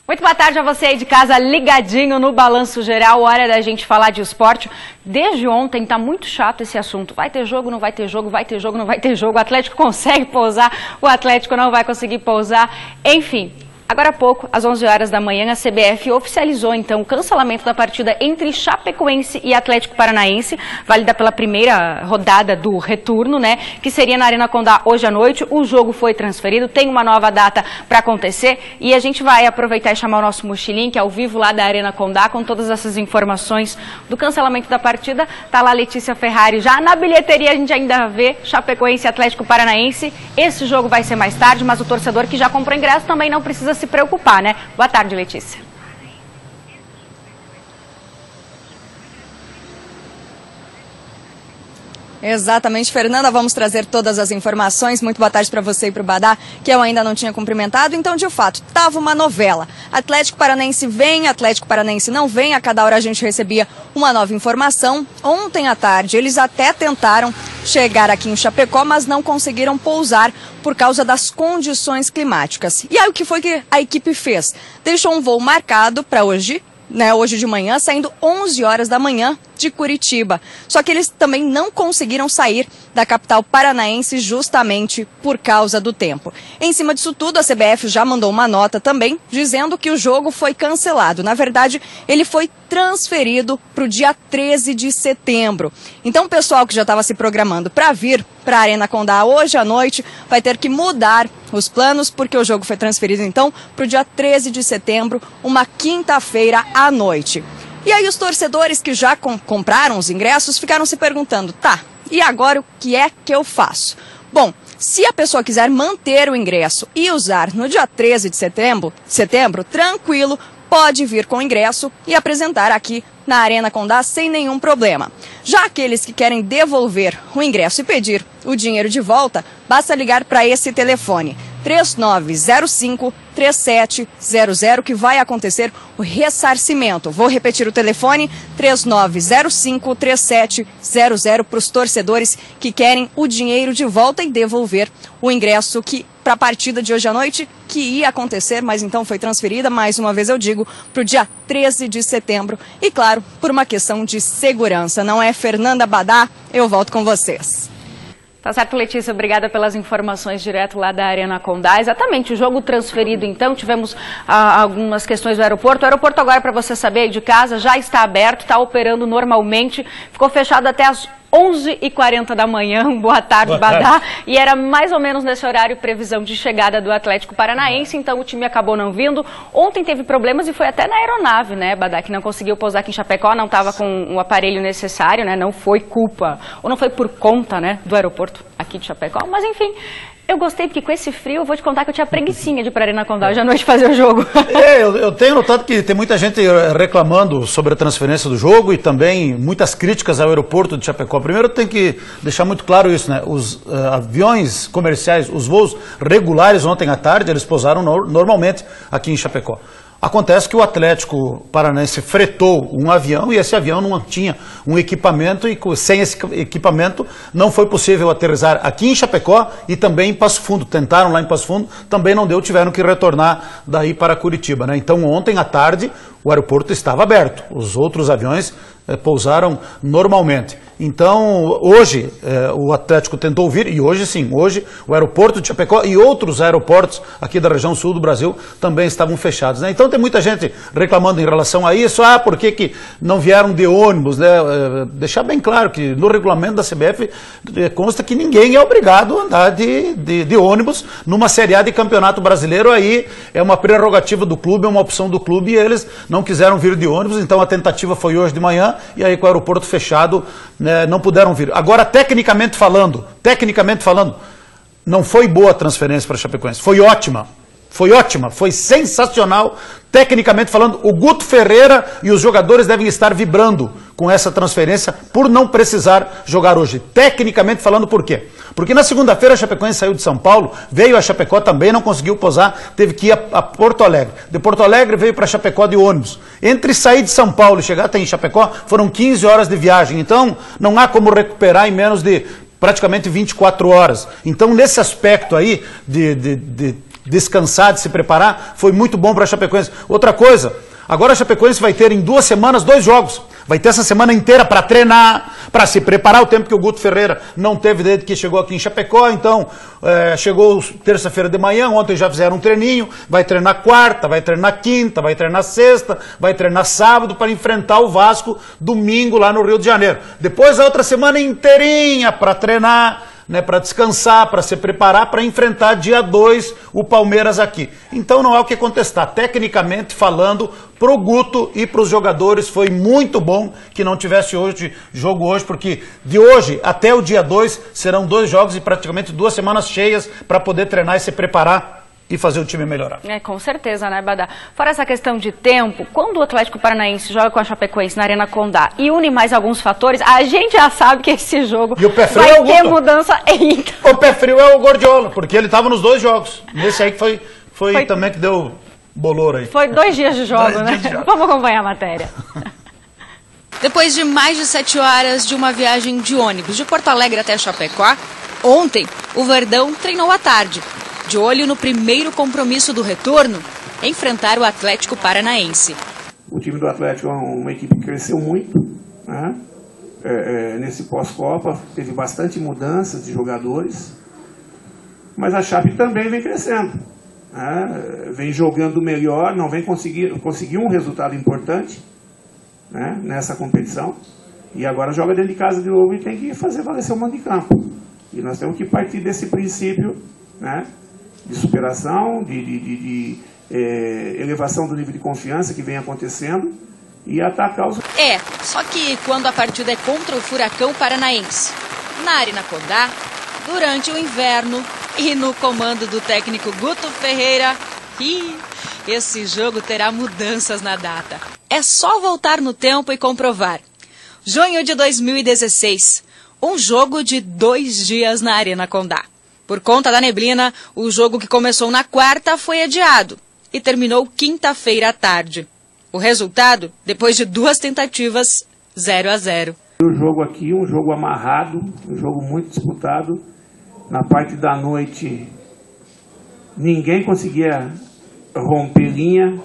Muito boa tarde a você aí de casa, ligadinho no Balanço Geral, hora da gente falar de esporte. Desde ontem tá muito chato esse assunto, vai ter jogo, não vai ter jogo, vai ter jogo, não vai ter jogo, o Atlético consegue pousar, o Atlético não vai conseguir pousar, enfim. Agora há pouco, às 11 horas da manhã, a CBF oficializou, então, o cancelamento da partida entre Chapecoense e Atlético Paranaense, válida pela primeira rodada do retorno, né, que seria na Arena Condá hoje à noite. O jogo foi transferido, tem uma nova data para acontecer e a gente vai aproveitar e chamar o nosso mochilinho, que é ao vivo lá da Arena Condá, com todas essas informações do cancelamento da partida. Tá lá a Letícia Ferrari já. Na bilheteria a gente ainda vê Chapecoense e Atlético Paranaense. Esse jogo vai ser mais tarde, mas o torcedor que já comprou ingresso também não precisa se preocupar, né? Boa tarde, Letícia. Exatamente, Fernanda, vamos trazer todas as informações. Muito boa tarde para você e para o Badá, que eu ainda não tinha cumprimentado. Então, de fato, estava uma novela. Atlético Paranaense vem, Atlético Paranaense não vem. A cada hora a gente recebia uma nova informação. Ontem à tarde, eles até tentaram chegar aqui em Chapecó, mas não conseguiram pousar por causa das condições climáticas. E aí, o que foi que a equipe fez? Deixou um voo marcado para hoje, né, hoje de manhã, saindo 11 horas da manhã de Curitiba. Só que eles também não conseguiram sair da capital paranaense justamente por causa do tempo. Em cima disso tudo, a CBF já mandou uma nota também dizendo que o jogo foi cancelado. Na verdade, ele foi transferido para o dia 13 de setembro. Então, o pessoal que já estava se programando para vir para a Arena Condá hoje à noite vai ter que mudar os planos, porque o jogo foi transferido, então, para o dia 13 de setembro, uma quinta-feira à noite. E aí os torcedores que já compraram os ingressos ficaram se perguntando, tá, e agora o que é que eu faço? Bom, se a pessoa quiser manter o ingresso e usar no dia 13 de setembro, tranquilo, pode vir com o ingresso e apresentar aqui na Arena Condá sem nenhum problema. Já aqueles que querem devolver o ingresso e pedir o dinheiro de volta, basta ligar para esse telefone, 3905-3700, que vai acontecer o ressarcimento. Vou repetir o telefone, 3905-3700, para os torcedores que querem o dinheiro de volta e devolver o ingresso que para a partida de hoje à noite, que ia acontecer, mas então foi transferida, mais uma vez eu digo, para o dia 13 de setembro. E claro, por uma questão de segurança. Não é, Fernanda Badá? Eu volto com vocês. Tá certo, Letícia, obrigada pelas informações direto lá da Arena Condá. Exatamente, o jogo transferido então, tivemos algumas questões do aeroporto. O aeroporto agora, para você saber aí de casa, já está aberto, está operando normalmente, ficou fechado até as 11h40 da manhã, boa tarde, Badá, e era mais ou menos nesse horário previsão de chegada do Atlético Paranaense, então o time acabou não vindo. Ontem teve problemas e foi até na aeronave, né, Badá, que não conseguiu pousar aqui em Chapecó, não estava com o aparelho necessário, né, não foi culpa, ou não foi por conta, né, do aeroporto aqui de Chapecó, mas enfim... Eu gostei porque com esse frio eu vou te contar que eu tinha preguicinha de ir para a Arena Condá hoje à noite fazer o jogo. Eu tenho notado que tem muita gente reclamando sobre a transferência do jogo e também muitas críticas ao aeroporto de Chapecó. Primeiro tem que deixar muito claro isso, né? Os aviões comerciais, os voos regulares ontem à tarde, eles pousaram normalmente aqui em Chapecó. Acontece que o Atlético Paranaense fretou um avião e esse avião não tinha um equipamento e sem esse equipamento não foi possível aterrissar aqui em Chapecó e também em Passo Fundo. Tentaram lá em Passo Fundo, também não deu, tiveram que retornar daí para Curitiba, né? Então ontem à tarde o aeroporto estava aberto, os outros aviões pousaram normalmente. Então, hoje, o Atlético tentou vir, e hoje sim, hoje o aeroporto de Chapecó e outros aeroportos aqui da região sul do Brasil também estavam fechados, né? Então tem muita gente reclamando em relação a isso, por que não vieram de ônibus, né? Deixar bem claro que no regulamento da CBF consta que ninguém é obrigado a andar de ônibus numa Série A de Campeonato Brasileiro, aí é uma prerrogativa do clube, é uma opção do clube, e eles não quiseram vir de ônibus, então a tentativa foi hoje de manhã, e aí com o aeroporto fechado, né, não puderam vir. Agora, tecnicamente falando, não foi boa a transferência para a Chapecoense, foi ótima, foi sensacional, tecnicamente falando. O Guto Ferreira e os jogadores devem estar vibrando com essa transferência por não precisar jogar hoje. Tecnicamente falando, por quê? Porque na segunda-feira a Chapecoense saiu de São Paulo, veio a Chapecó também, não conseguiu pousar, teve que ir a Porto Alegre. De Porto Alegre veio para Chapecó de ônibus. Entre sair de São Paulo e chegar até em Chapecó, foram 15 horas de viagem. Então, não há como recuperar em menos de praticamente 24 horas. Então, nesse aspecto aí de descansar, de se preparar, foi muito bom para a Chapecoense. Outra coisa, agora a Chapecoense vai ter em 2 semanas 2 jogos. Vai ter essa semana inteira para treinar, para se preparar, o tempo que o Guto Ferreira não teve desde que chegou aqui em Chapecó. Então, chegou terça-feira de manhã, ontem já fizeram um treininho, vai treinar quarta, vai treinar quinta, vai treinar sexta, vai treinar sábado para enfrentar o Vasco domingo lá no Rio de Janeiro. Depois a outra semana inteirinha para treinar, né, para descansar, para se preparar, para enfrentar dia 2 o Palmeiras aqui. Então não há o que contestar. Tecnicamente falando, para o Guto e para os jogadores foi muito bom que não tivesse jogo hoje, porque de hoje até o dia 2 serão 2 jogos e praticamente 2 semanas cheias para poder treinar e se preparar e fazer o time melhorar. Com certeza, né, Badá? Fora essa questão de tempo, quando o Atlético Paranaense joga com a Chapecoense na Arena Condá e une mais alguns fatores, a gente já sabe que esse jogo e o pé frio vai é o ter Guto. Mudança. O pé frio é o Gordiola, porque ele estava nos 2 jogos. Nesse aí que foi também que deu bolor aí. Foi 2 dias de jogo, né? Vamos acompanhar a matéria. Depois de mais de 7 horas de uma viagem de ônibus de Porto Alegre até Chapecó, ontem o Verdão treinou à tarde, de olho no primeiro compromisso do retorno, enfrentar o Atlético Paranaense. O time do Atlético é uma equipe que cresceu muito, né? Nesse pós-Copa teve bastante mudanças de jogadores, mas a Chape também vem crescendo, né? Vem jogando melhor, não vem conseguiu um resultado importante, né, nessa competição, e agora joga dentro de casa de novo e tem que fazer valer seu mando de campo. E nós temos que partir desse princípio, né, de superação, de elevação do nível de confiança que vem acontecendo e atacar os... Só que quando a partida é contra o Furacão Paranaense, na Arena Condá, durante o inverno e no comando do técnico Guto Ferreira, esse jogo terá mudanças na data. É só voltar no tempo e comprovar. Junho de 2016, um jogo de 2 dias na Arena Condá. Por conta da neblina, o jogo que começou na quarta foi adiado e terminou quinta-feira à tarde. O resultado, depois de 2 tentativas, 0-0. O jogo aqui, um jogo amarrado, um jogo muito disputado. Na parte da noite, ninguém conseguia romper linha,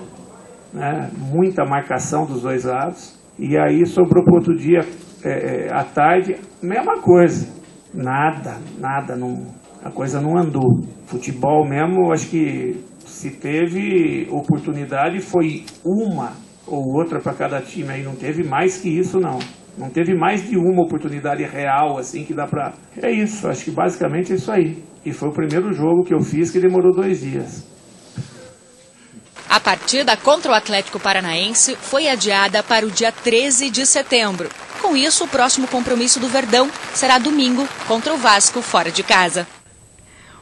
né? Muita marcação dos 2 lados. E aí sobrou para outro dia, à tarde, mesma coisa. Nada, a coisa não andou. Futebol mesmo, acho que se teve oportunidade foi uma ou outra para cada time, aí não teve mais que isso não. Não teve mais de uma oportunidade real, assim, que dá pra... É isso, acho que basicamente é isso aí. E foi o primeiro jogo que eu fiz que demorou 2 dias. A partida contra o Atlético Paranaense foi adiada para o dia 13 de setembro. Com isso, o próximo compromisso do Verdão será domingo contra o Vasco fora de casa.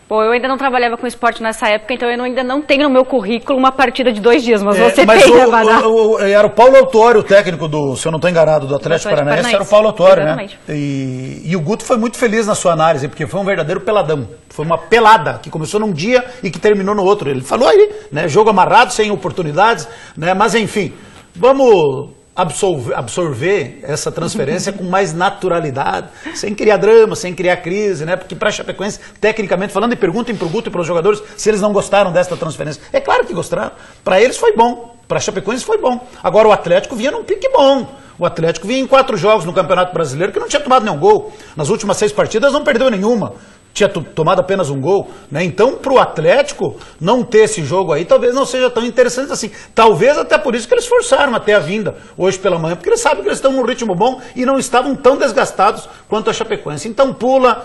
Pô, eu ainda não trabalhava com esporte nessa época, então eu ainda não tenho no meu currículo uma partida de 2 dias, mas você tem, né, Badá? Era o Paulo Autório, o técnico do, se eu não estou enganado, do Atlético Paranaense, era o Paulo Autório, né? E o Guto foi muito feliz na sua análise, porque foi um verdadeiro peladão. Foi uma pelada que começou num dia e que terminou no outro. Ele falou aí, né? Jogo amarrado, sem oportunidades, né? Mas enfim, vamos absorver essa transferência com mais naturalidade, sem criar drama, sem criar crise, né? Porque para a Chapecoense, tecnicamente falando, e perguntem para o Guto e para os jogadores se eles não gostaram desta transferência. É claro que gostaram. Para eles foi bom, para a Chapecoense foi bom. Agora o Atlético vinha num pique bom. O Atlético vinha em 4 jogos no Campeonato Brasileiro que não tinha tomado nenhum gol. Nas últimas 6 partidas não perdeu nenhuma. Tinha tomado apenas um gol, né? Então, para o Atlético não ter esse jogo aí, talvez não seja tão interessante assim. Talvez até por isso que eles forçaram até a vinda hoje pela manhã, porque eles sabem que eles estão num ritmo bom e não estavam tão desgastados quanto a Chapecoense. Então, pula,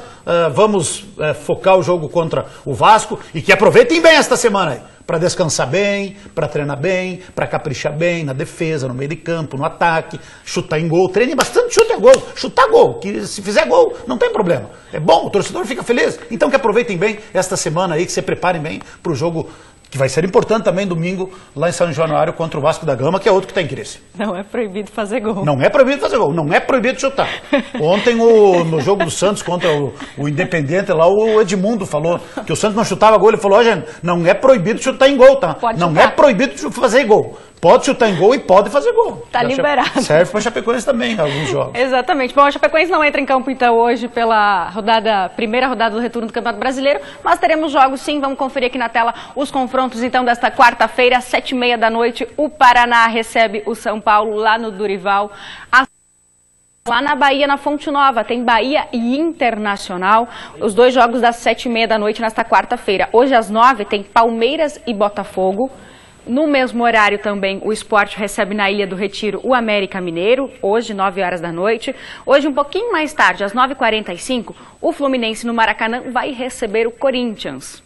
vamos focar o jogo contra o Vasco e que aproveitem bem esta semana aí, para descansar bem, para treinar bem, para caprichar bem na defesa, no meio de campo, no ataque, chutar em gol, treine bastante, chuta gol, chutar gol, que se fizer gol não tem problema. É bom, o torcedor fica feliz. Então que aproveitem bem esta semana aí, que se preparem bem para o jogo que vai ser importante também domingo lá em São Januário contra o Vasco da Gama, que é outro que está em crise. Não é proibido fazer gol. Não é proibido fazer gol, não é proibido chutar. Ontem no jogo do Santos contra o Independiente lá, o Edmundo falou que o Santos não chutava gol, ele falou, gente, não é proibido chutar em gol, tá? Pode não chutar. é proibido fazer gol, pode chutar em gol e pode fazer gol. Tá liberado. Serve para Chapecoense também em alguns jogos. Exatamente. Bom, a Chapecoense não entra em campo então hoje pela primeira rodada do retorno do Campeonato Brasileiro, mas teremos jogos sim. Vamos conferir aqui na tela os confrontos então desta quarta-feira, às 7h30 da noite. O Paraná recebe o São Paulo lá no Durival. Lá na Bahia, na Fonte Nova, tem Bahia e Internacional, os dois jogos das 7h30 da noite nesta quarta-feira. Hoje às 9h tem Palmeiras e Botafogo. No mesmo horário também o Sport recebe na Ilha do Retiro o América Mineiro, hoje 9 horas da noite. Hoje um pouquinho mais tarde, às 9h45, o Fluminense no Maracanã vai receber o Corinthians.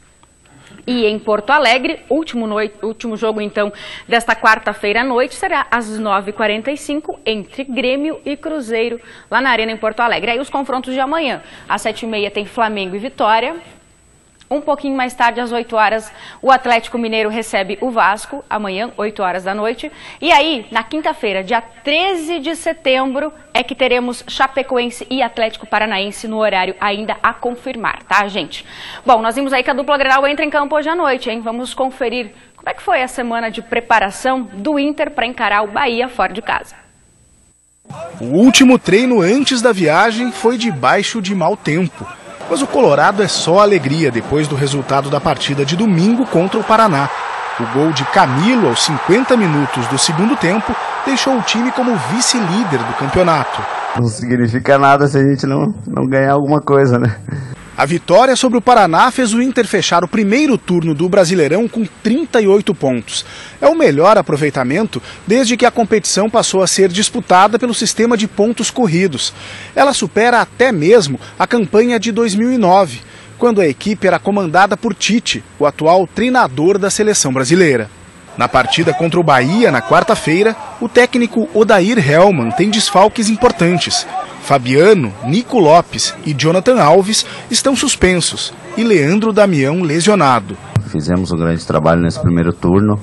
E em Porto Alegre, último jogo então desta quarta-feira à noite será às 9h45 entre Grêmio e Cruzeiro lá na Arena em Porto Alegre. Aí os confrontos de amanhã, às 7h30 tem Flamengo e Vitória. Um pouquinho mais tarde, às 8 horas, o Atlético Mineiro recebe o Vasco, amanhã, 8 horas da noite. E aí, na quinta-feira, dia 13 de setembro, é que teremos Chapecoense e Atlético Paranaense no horário ainda a confirmar, tá, gente? Bom, nós vimos aí que a dupla Grenal entra em campo hoje à noite, hein? Vamos conferir como é que foi a semana de preparação do Inter para encarar o Bahia fora de casa. O último treino antes da viagem foi debaixo de mau tempo. Mas o Colorado é só alegria depois do resultado da partida de domingo contra o Paraná. O gol de Camilo aos 50 minutos do segundo tempo deixou o time como vice-líder do campeonato. Não significa nada se a gente não ganhar alguma coisa, né? A vitória sobre o Paraná fez o Inter fechar o primeiro turno do Brasileirão com 38 pontos. É o melhor aproveitamento desde que a competição passou a ser disputada pelo sistema de pontos corridos. Ela supera até mesmo a campanha de 2009, quando a equipe era comandada por Tite, o atual treinador da seleção brasileira. Na partida contra o Bahia, na quarta-feira, o técnico Odair Hellmann tem desfalques importantes. Fabiano, Nico Lopes e Jonathan Alves estão suspensos e Leandro Damião lesionado. Fizemos um grande trabalho nesse primeiro turno,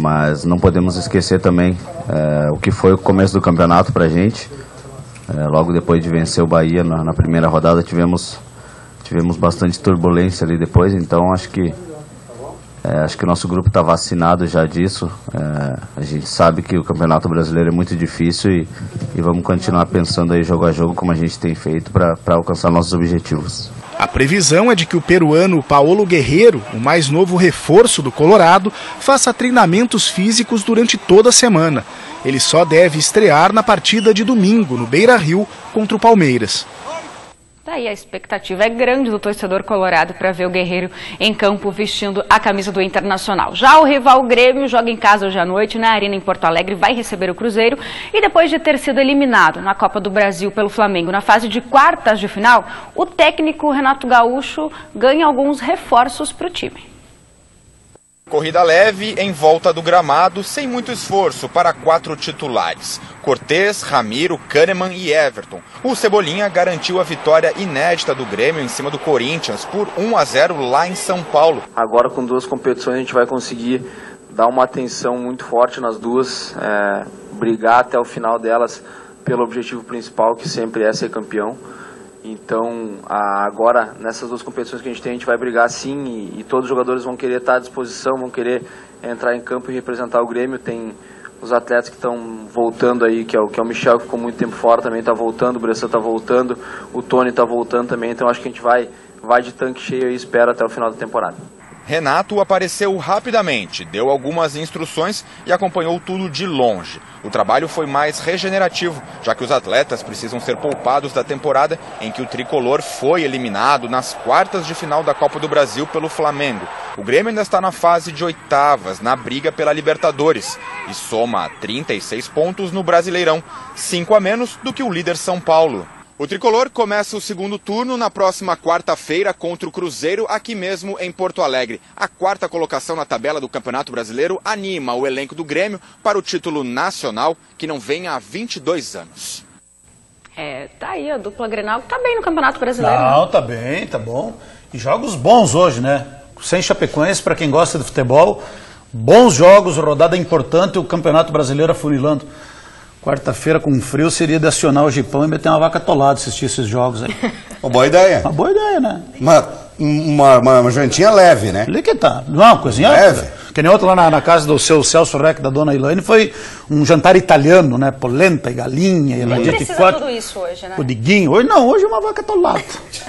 mas não podemos esquecer também o que foi o começo do campeonato para a gente. Logo depois de vencer o Bahia na primeira rodada tivemos bastante turbulência ali depois, então acho que o nosso grupo está vacinado já disso. A gente sabe que o Campeonato Brasileiro é muito difícil e vamos continuar pensando aí jogo a jogo como a gente tem feito para alcançar nossos objetivos. A previsão é de que o peruano Paolo Guerreiro, o mais novo reforço do Colorado, faça treinamentos físicos durante toda a semana. Ele só deve estrear na partida de domingo, no Beira-Rio, contra o Palmeiras. Daí a expectativa é grande do torcedor colorado para ver o Guerreiro em campo vestindo a camisa do Internacional. Já o rival Grêmio joga em casa hoje à noite na Arena em Porto Alegre, vai receber o Cruzeiro e depois de ter sido eliminado na Copa do Brasil pelo Flamengo na fase de quartas de final, o técnico Renato Gaúcho ganha alguns reforços para o time. Corrida leve em volta do gramado, sem muito esforço para 4 titulares. Cortez, Ramiro, Kahneman e Everton. O Cebolinha garantiu a vitória inédita do Grêmio em cima do Corinthians por 1-0 lá em São Paulo. Agora com 2 competições a gente vai conseguir dar uma atenção muito forte nas duas, brigar até o final delas pelo objetivo principal, que sempre é ser campeão. Então, agora, nessas 2 competições que a gente tem, a gente vai brigar sim e todos os jogadores vão querer estar à disposição, vão querer entrar em campo e representar o Grêmio. Tem os atletas que estão voltando aí, que é o Michel, que ficou muito tempo fora, também está voltando, o Bressan está voltando, o Tony está voltando também. Então, acho que a gente vai de tanque cheio e espera até o final da temporada. Renato apareceu rapidamente, deu algumas instruções e acompanhou tudo de longe. O trabalho foi mais regenerativo, já que os atletas precisam ser poupados da temporada em que o tricolor foi eliminado nas quartas de final da Copa do Brasil pelo Flamengo. O Grêmio ainda está na fase de oitavas, na briga pela Libertadores, e soma 36 pontos no Brasileirão, 5 a menos do que o líder São Paulo. O tricolor começa o segundo turno na próxima quarta-feira contra o Cruzeiro, aqui mesmo em Porto Alegre. A 4ª colocação na tabela do Campeonato Brasileiro anima o elenco do Grêmio para o título nacional, que não vem há 22 anos. Tá aí a dupla Grenal, que tá bem no Campeonato Brasileiro. Não, tá bem, tá bom. E jogos bons hoje, né? Sem Chapecoense, para quem gosta de futebol, bons jogos, rodada importante, o Campeonato Brasileiro afunilando. Quarta-feira com frio seria de acionar o Gipão e meter uma vaca atolada, assistir esses jogos aí. Uma boa ideia. Uma boa ideia, né? Uma jantinha leve, né? Ali que tá. Não, coisinha leve. Que nem outro lá na casa do seu Celso Rec, da dona Ilane, foi um jantar italiano, né? Polenta e galinha, e Não precisa tudo isso hoje, né? O diguinho. Hoje não, hoje é uma vaca atolada.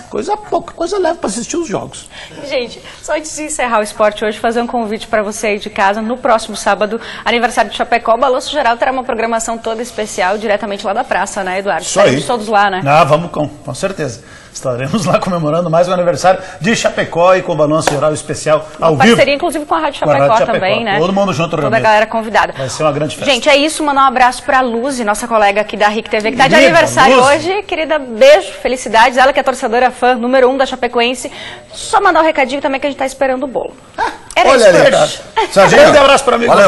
Coisa pouca, coisa leve para assistir os jogos. Gente, só antes de encerrar o esporte hoje, fazer um convite para você aí de casa. No próximo sábado, aniversário de Chapecó, o Balanço Geral terá uma programação toda especial diretamente lá da praça, né, Eduardo? Estaremos todos lá, né? Ah, vamos com certeza. Estaremos lá comemorando mais um aniversário de Chapecó e com o Balanço Geral especial ao vivo. Parceria, inclusive, com a Rádio Chapecó também, né? Todo mundo junto, toda a galera convidada. Vai ser uma grande festa. Gente, é isso. Mandar um abraço pra Luzi, nossa colega aqui da RIC TV, que tá de aniversário hoje. Querida, beijo, felicidades. Ela que é torcedora fã número 1 da Chapecoense. Só mandar um recadinho também que a gente tá esperando o bolo. Era olha isso, ali, cara. Um grande abraço pra mim. Valeu.